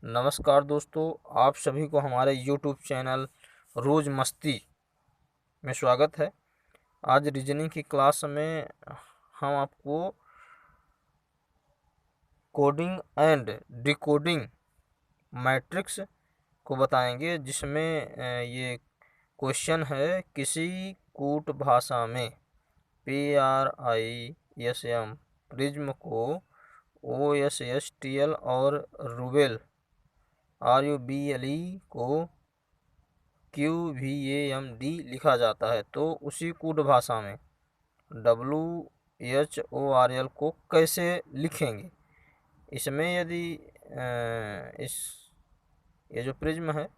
नमस्कार दोस्तों, आप सभी को हमारे यूट्यूब चैनल रोज़ मस्ती में स्वागत है। आज रीजनिंग की क्लास में हम आपको कोडिंग एंड डिकोडिंग मैट्रिक्स को बताएंगे, जिसमें ये क्वेश्चन है किसी कूट भाषा में PRISM प्रिज्म को OSSTL और रूबेल RUBLE को QVAMD लिखा जाता है। तो उसी कूट भाषा में WHORL को कैसे लिखेंगे। इसमें यदि ये जो प्रिज्म है,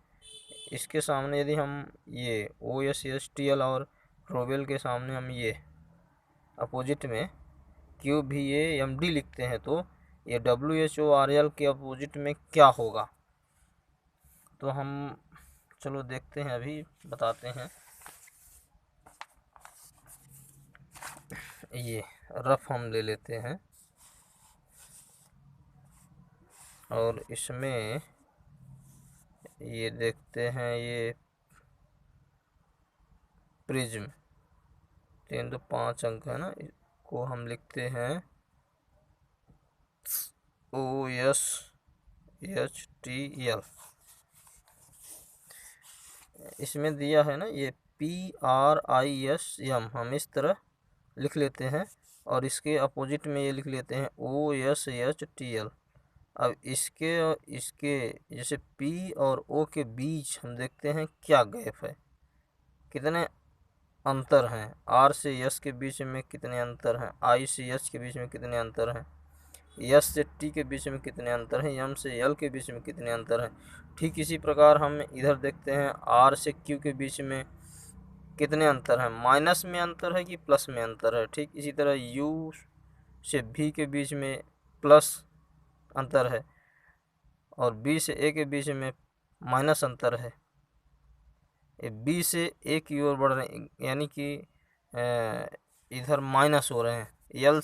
इसके सामने यदि हम ये OSSTL और रूबेल के सामने हम ये अपोजिट में QVAMD लिखते हैं, तो ये WHORL के अपोजिट में क्या होगा। तो हम चलो देखते हैं, अभी बताते हैं। ये रफ हम ले लेते हैं और इसमें ये देखते हैं, ये प्रिज्म 3 तो 5 अंक है ना, इसको हम लिखते हैं OSHTL। इसमें दिया है ना ये PRISM, हम इस तरह लिख लेते हैं और इसके अपोजिट में ये लिख लेते हैं OSHTL। अब इसके और इसके जैसे P और O के बीच हम देखते हैं क्या गैप है, कितने अंतर हैं। R से S के बीच में कितने अंतर हैं, I से H के बीच में कितने अंतर हैं, S से T के बीच में कितने अंतर हैं, M से L के बीच में कितने अंतर हैं। ठीक इसी प्रकार हम इधर देखते हैं R से Q के बीच में कितने अंतर हैं, माइनस में अंतर है कि प्लस में अंतर है। ठीक इसी तरह U से V के बीच में प्लस अंतर है और B से A के बीच में माइनस अंतर है। B से A की ओर बढ़ रहे हैं, यानी कि इधर माइनस हो रहे हैं। L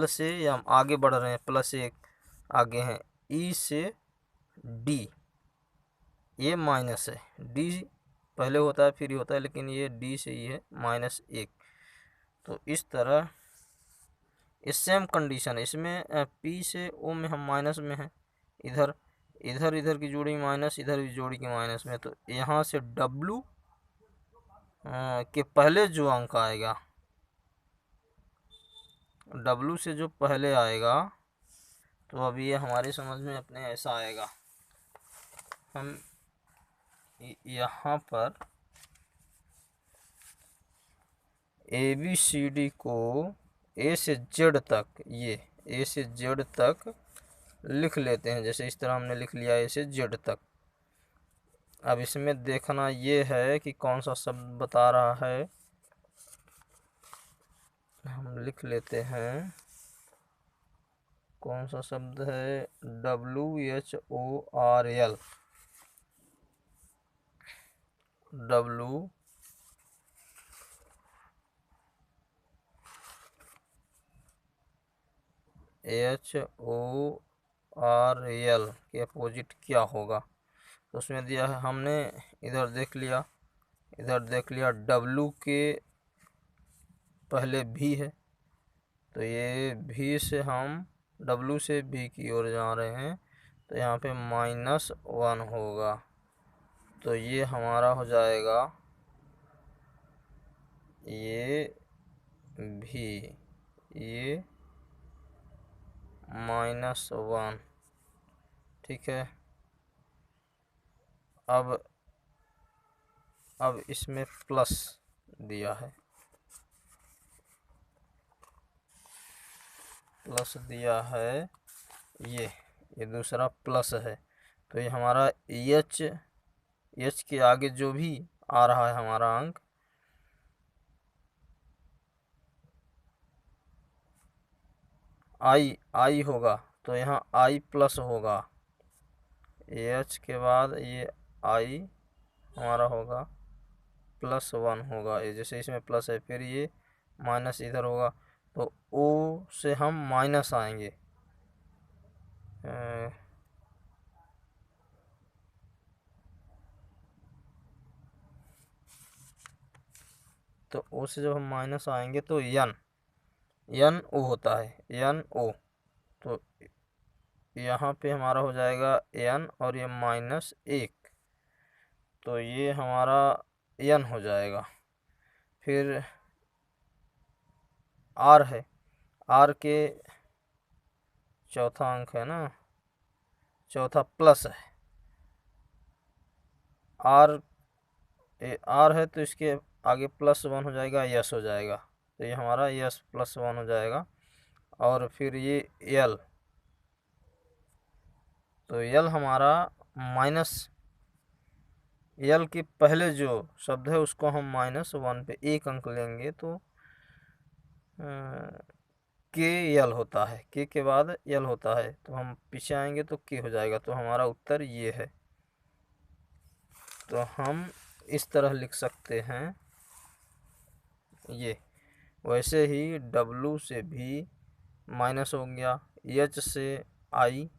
से M आगे बढ़ रहे हैं, प्लस 1 आगे हैं। E से D ये माइनस है, D पहले होता है फिर ही होता है, लेकिन ये D से ही है -1। तो इस तरह इस सेम कंडीशन है। इसमें P से O में हम माइनस में हैं, इधर की जोड़ी माइनस, इधर की जोड़ी की माइनस में। तो यहाँ से W के पहले जो अंक आएगा, W से जो पहले आएगा, तो अभी ये हमारी समझ में अपने ऐसा आएगा। हम यहाँ पर ABCD को A से Z तक, ये A से Z तक लिख लेते हैं। जैसे इस तरह हमने लिख लिया A से Z तक। अब इसमें देखना ये है कि कौन सा शब्द बता रहा है। हम लिख लेते हैं कौन सा शब्द है, WHORL। WHORL के अपोजिट क्या होगा। तो उसमें दिया है, हमने इधर देख लिया, W के पहले V है, तो ये V से हम W से V की ओर जा रहे हैं, तो यहाँ पे -1 होगा। तो ये हमारा हो जाएगा ये V, ये -1। ठीक है। अब इसमें प्लस दिया है, ये दूसरा प्लस है। तो ये हमारा H के आगे जो भी आ रहा है हमारा अंक, I होगा, तो यहाँ I प्लस होगा। H के बाद ये I हमारा होगा +1 होगा। ये जैसे इसमें प्लस है, फिर ये माइनस इधर होगा, तो O से हम माइनस आएंगे। तो ओ से जब हम माइनस आएंगे तो एन ओ होता है, एन ओ। तो यहाँ पे हमारा हो जाएगा एन और ये -1, तो ये हमारा एन हो जाएगा। फिर आर है, आर के चौथा अंक है ना, चौथा प्लस है, आर है तो इसके आगे +1 हो जाएगा, यस हो जाएगा। तो ये हमारा यस +1 हो जाएगा। और फिर ये एल, तो एल हमारा माइनस, एल के पहले जो शब्द है उसको हम -1 पे 1 अंक लेंगे तो के एल होता है, के बाद एल होता है, तो हम पीछे आएंगे तो के हो जाएगा। तो हमारा उत्तर ये है। तो हम इस तरह लिख सकते हैं ये। वैसे ही डब्लू से भी माइनस हो गया, एच से आई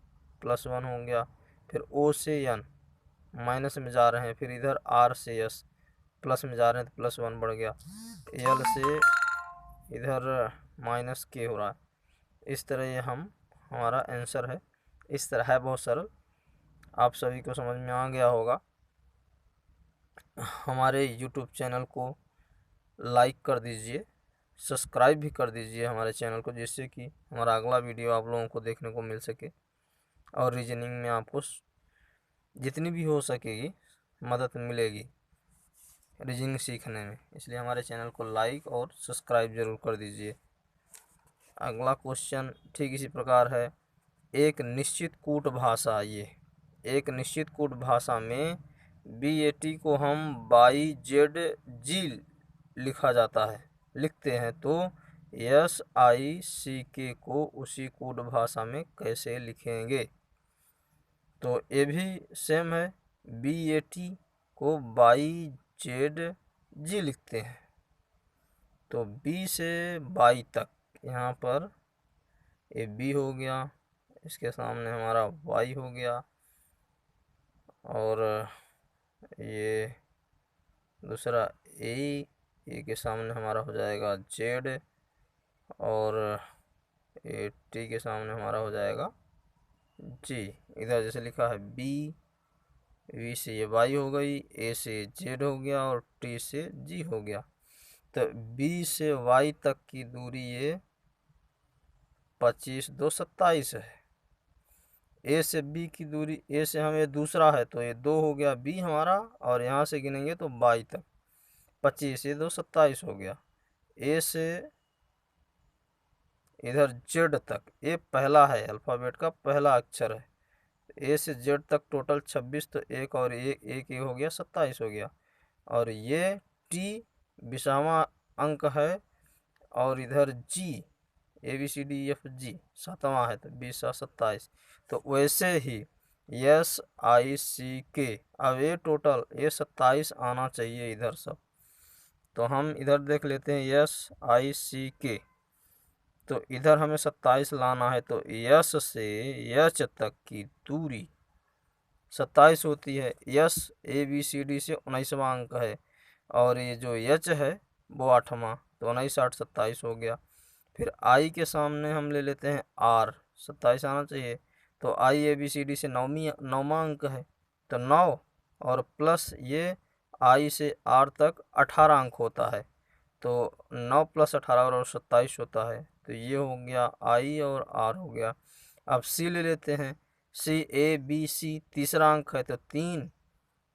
+1 हो गया, फिर ओ से एन माइनस में जा रहे हैं, फिर इधर आर से एस प्लस में जा रहे हैं तो +1 बढ़ गया, एल से इधर माइनस के हो रहा है। इस तरह ये हमारा आंसर है। इस तरह है, बहुत सरल, आप सभी को समझ में आ गया होगा। हमारे यूट्यूब चैनल को लाइक कर दीजिए, सब्सक्राइब भी कर दीजिए हमारे चैनल को, जिससे कि हमारा अगला वीडियो आप लोगों को देखने को मिल सके और रीजनिंग में आपको जितनी भी हो सकेगी मदद मिलेगी रीजनिंग सीखने में। इसलिए हमारे चैनल को लाइक और सब्सक्राइब ज़रूर कर दीजिए। अगला क्वेश्चन ठीक इसी प्रकार है। एक निश्चित कूट भाषा, ये एक निश्चित कूट भाषा में BAT को हम YZG लिखा जाता है, लिखते हैं, तो SICK को उसी कूट भाषा में कैसे लिखेंगे? तो ये भी सेम है, BAT को YZG लिखते हैं, तो B से Y तक, यहाँ पर ये B हो गया, इसके सामने हमारा Y हो गया, और ये दूसरा ए के सामने हमारा हो जाएगा Z, और ए टी के सामने हमारा हो जाएगा G। इधर जैसे लिखा है B से ये Y हो गई, A से Z हो गया, और T से G हो गया। तो B से Y तक की दूरी ये 25 2 27 है। A से B की दूरी, A से हमें दूसरा है तो ये 2 हो गया B हमारा, और यहाँ से गिनेंगे तो Y तक 25 ये 2 27 हो गया। A से इधर Z तक, ए पहला है, अल्फ़ाबेट का पहला अक्षर है, ए से Z तक टोटल 26, तो एक और एक हो गया 27 हो गया। और ये T विषामा अंक है, और इधर G ABCDEFG सातवां है, तो 20 और 27। तो वैसे ही SICK, अब ये टोटल ये 27 आना चाहिए इधर सब। तो हम इधर देख लेते हैं SICK, तो इधर हमें 27 लाना है, तो यस से यच तक की दूरी 27 होती है। यस ABCD से 19वां अंक है, और ये जो यच है वो 8वां, तो 19 8 27 हो गया। फिर आई के सामने हम ले लेते हैं आर, 27 आना चाहिए, तो आई ABCD से 9वां अंक है, तो 9, और प्लस ये आई से आर तक 18 अंक होता है, तो 9 + 18 और 27 होता है। तो ये हो गया आई और आर हो गया। अब सी ले लेते हैं, CABC तीसरा अंक है, तो 3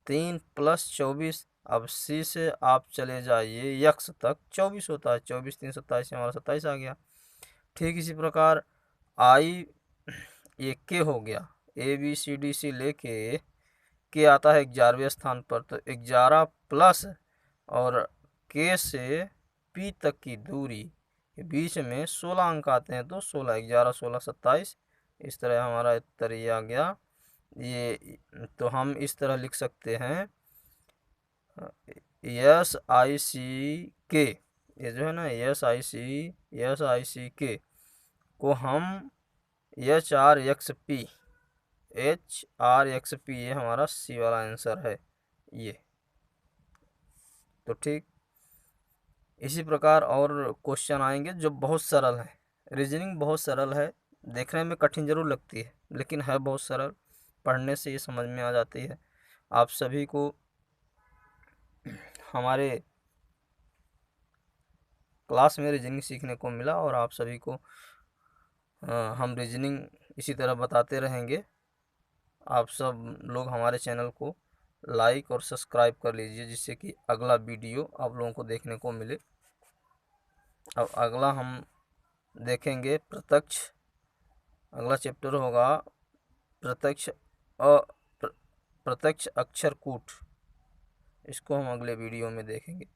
3 + 24। अब सी से आप चले जाइए यक्स तक, 24 होता है, 24 3 27 हमारा 27 आ गया। ठीक इसी प्रकार आई ये के हो गया, ABCD लेके के आता है 11वें स्थान पर, तो 11 प्लस और के से पी तक की दूरी के बीच में 16 अंक आते हैं, तो 16 11 16 27, इस तरह हमारा उत्तर ये आ गया। ये तो हम इस तरह लिख सकते हैं SICK, ये जो है ना SICK को हम HRXP ये हमारा सी वाला आंसर है ये। तो ठीक इसी प्रकार और क्वेश्चन आएंगे जो बहुत सरल है। रीजनिंग बहुत सरल है, देखने में कठिन जरूर लगती है लेकिन है बहुत सरल, पढ़ने से ये समझ में आ जाती है। आप सभी को हमारे क्लास में रीजनिंग सीखने को मिला और आप सभी को हम रीजनिंग इसी तरह बताते रहेंगे। आप सब लोग हमारे चैनल को लाइक और सब्सक्राइब कर लीजिए जिससे कि अगला वीडियो आप लोगों को देखने को मिले। अब अगला हम देखेंगे प्रत्यक्ष, अगला चैप्टर होगा प्रत्यक्ष प्रत्यक्ष अक्षर कूट। इसको हम अगले वीडियो में देखेंगे।